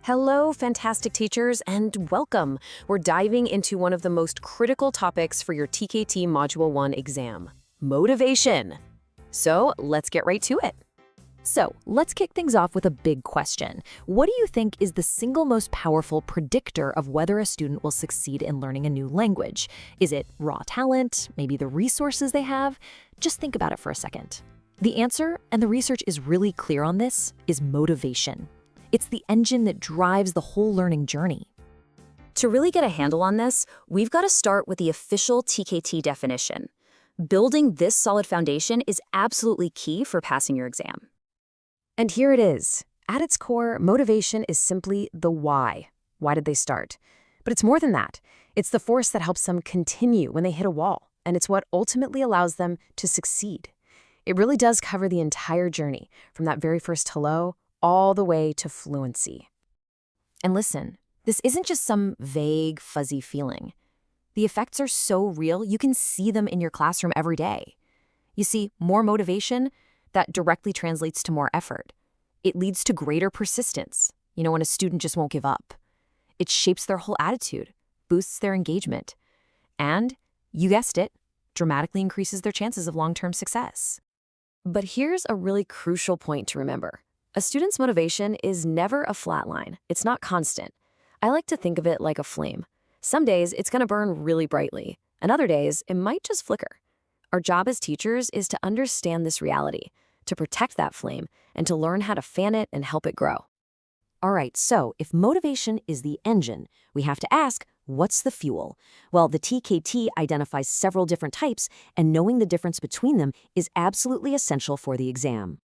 Hello, fantastic teachers, and welcome. We're diving into one of the most critical topics for your TKT Module 1 exam, motivation. So let's get right to it. So, let's kick things off with a big question. What do you think is the single most powerful predictor of whether a student will succeed in learning a new language? Is it raw talent, maybe the resources they have? Just think about it for a second. The answer, and the research is really clear on this, is motivation. It's the engine that drives the whole learning journey. To really get a handle on this, we've got to start with the official TKT definition. Building this solid foundation is absolutely key for passing your exam. And here it is. At its core, motivation is simply the why. Why did they start? But it's more than that. It's the force that helps them continue when they hit a wall, and it's what ultimately allows them to succeed. It really does cover the entire journey, from that very first hello all the way to fluency. And listen, this isn't just some vague, fuzzy feeling. The effects are so real, you can see them in your classroom every day. You see, more motivation, that directly translates to more effort. It leads to greater persistence, when a student just won't give up. It shapes their whole attitude, boosts their engagement, and, you guessed it, dramatically increases their chances of long-term success. But here's a really crucial point to remember. A student's motivation is never a flat line. It's not constant. I like to think of it like a flame. Some days it's going to burn really brightly, and other days it might just flicker. Our job as teachers is to understand this reality, to protect that flame, and to learn how to fan it and help it grow. All right, so if motivation is the engine, we have to ask, what's the fuel? Well, the TKT identifies several different types, and knowing the difference between them is absolutely essential for the exam.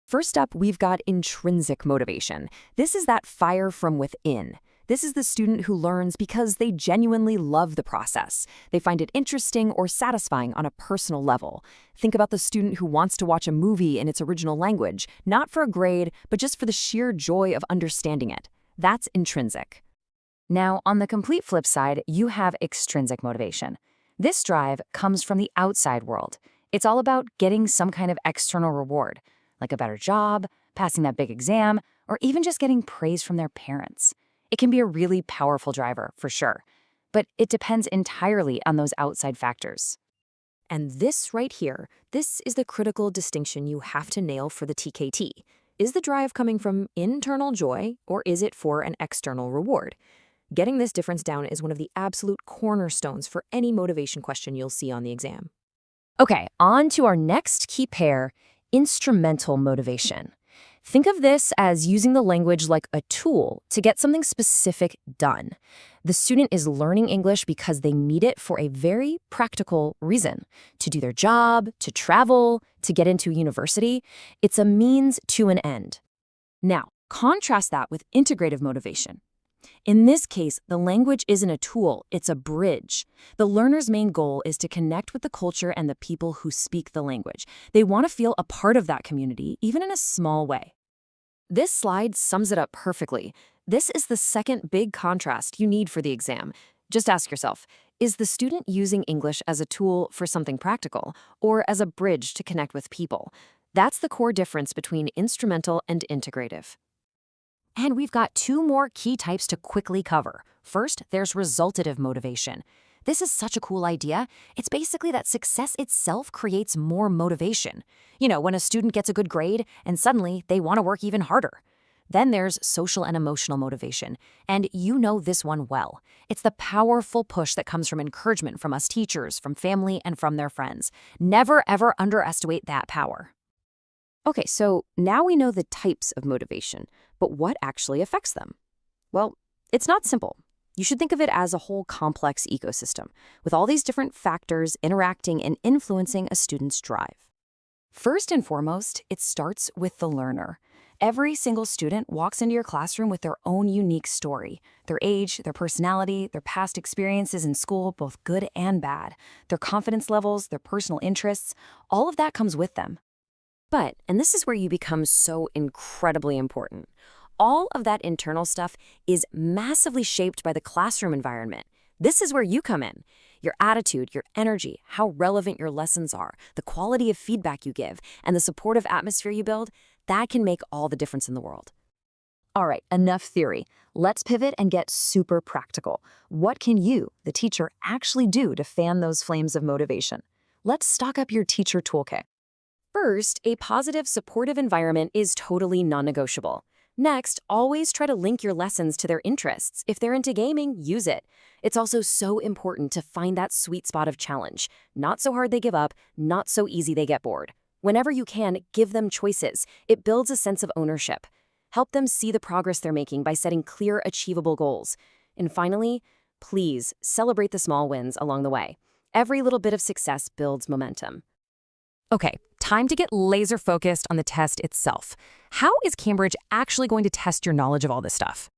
First up, we've got intrinsic motivation. This is that fire from within. This is the student who learns because they genuinely love the process. They find it interesting or satisfying on a personal level. Think about the student who wants to watch a movie in its original language, not for a grade, but just for the sheer joy of understanding it. That's intrinsic. Now, on the complete flip side, you have extrinsic motivation. This drive comes from the outside world. It's all about getting some kind of external reward, like a better job, passing that big exam, or even just getting praise from their parents. It can be a really powerful driver, for sure, but it depends entirely on those outside factors. And this right here, this is the critical distinction you have to nail for the TKT. Is the drive coming from internal joy, or is it for an external reward? Getting this difference down is one of the absolute cornerstones for any motivation question you'll see on the exam. Okay, on to our next key pair, instrumental motivation. Think of this as using the language like a tool to get something specific done. The student is learning English because they need it for a very practical reason. To do their job, to travel, to get into university. It's a means to an end. Now, contrast that with integrative motivation. In this case, the language isn't a tool, it's a bridge. The learner's main goal is to connect with the culture and the people who speak the language. They want to feel a part of that community, even in a small way. This slide sums it up perfectly. This is the second big contrast you need for the exam. Just ask yourself, is the student using English as a tool for something practical, or as a bridge to connect with people? That's the core difference between instrumental and integrative. And we've got two more key types to quickly cover. First, there's resultative motivation. This is such a cool idea. It's basically that success itself creates more motivation. When a student gets a good grade and suddenly they want to work even harder. Then there's social and emotional motivation. And you know this one well. It's the powerful push that comes from encouragement from us teachers, from family, and from their friends. Never, ever underestimate that power. Okay, so now we know the types of motivation, but what actually affects them? Well, it's not simple. You should think of it as a whole complex ecosystem, with all these different factors interacting and influencing a student's drive. First and foremost, it starts with the learner. Every single student walks into your classroom with their own unique story, their age, their personality, their past experiences in school, both good and bad, their confidence levels, their personal interests, all of that comes with them. But, and this is where you become so incredibly important, all of that internal stuff is massively shaped by the classroom environment. This is where you come in. Your attitude, your energy, how relevant your lessons are, the quality of feedback you give, and the supportive atmosphere you build, that can make all the difference in the world. All right, enough theory. Let's pivot and get super practical. What can you, the teacher, actually do to fan those flames of motivation? Let's stock up your teacher toolkit. First, a positive, supportive environment is totally non-negotiable. Next, always try to link your lessons to their interests. If they're into gaming, use it. It's also so important to find that sweet spot of challenge. Not so hard they give up, not so easy they get bored. Whenever you can, give them choices. It builds a sense of ownership. Help them see the progress they're making by setting clear, achievable goals. And finally, please celebrate the small wins along the way. Every little bit of success builds momentum. Okay, time to get laser focused on the test itself. How is Cambridge actually going to test your knowledge of all this stuff?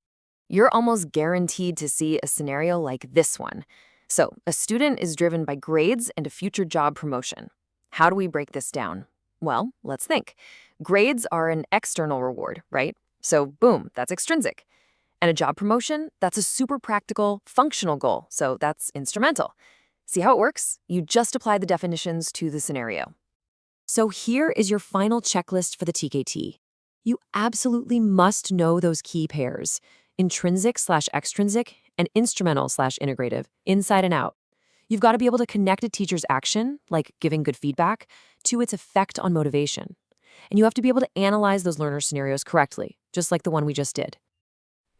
You're almost guaranteed to see a scenario like this one. So, a student is driven by grades and a future job promotion. How do we break this down? Well, let's think. Grades are an external reward, right? So, boom, that's extrinsic. And a job promotion, that's a super practical, functional goal, so that's instrumental. See how it works? You just apply the definitions to the scenario. So here is your final checklist for the TKT. You absolutely must know those key pairs, intrinsic/extrinsic and instrumental/integrative, inside and out. You've got to be able to connect a teacher's action, like giving good feedback, to its effect on motivation. And you have to be able to analyze those learner scenarios correctly, just like the one we just did.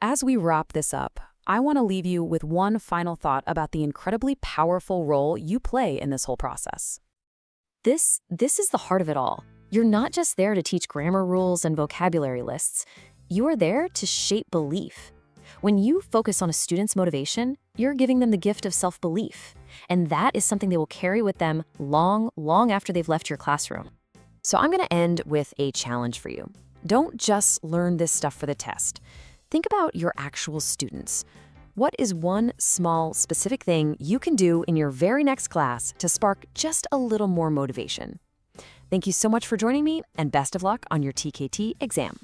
As we wrap this up, I want to leave you with one final thought about the incredibly powerful role you play in this whole process. This is the heart of it all. You're not just there to teach grammar rules and vocabulary lists. You are there to shape belief. When you focus on a student's motivation, you're giving them the gift of self-belief. And that is something they will carry with them long, long after they've left your classroom. So I'm going to end with a challenge for you. Don't just learn this stuff for the test. Think about your actual students. What is one small, specific thing you can do in your very next class to spark just a little more motivation? Thank you so much for joining me, and best of luck on your TKT exam.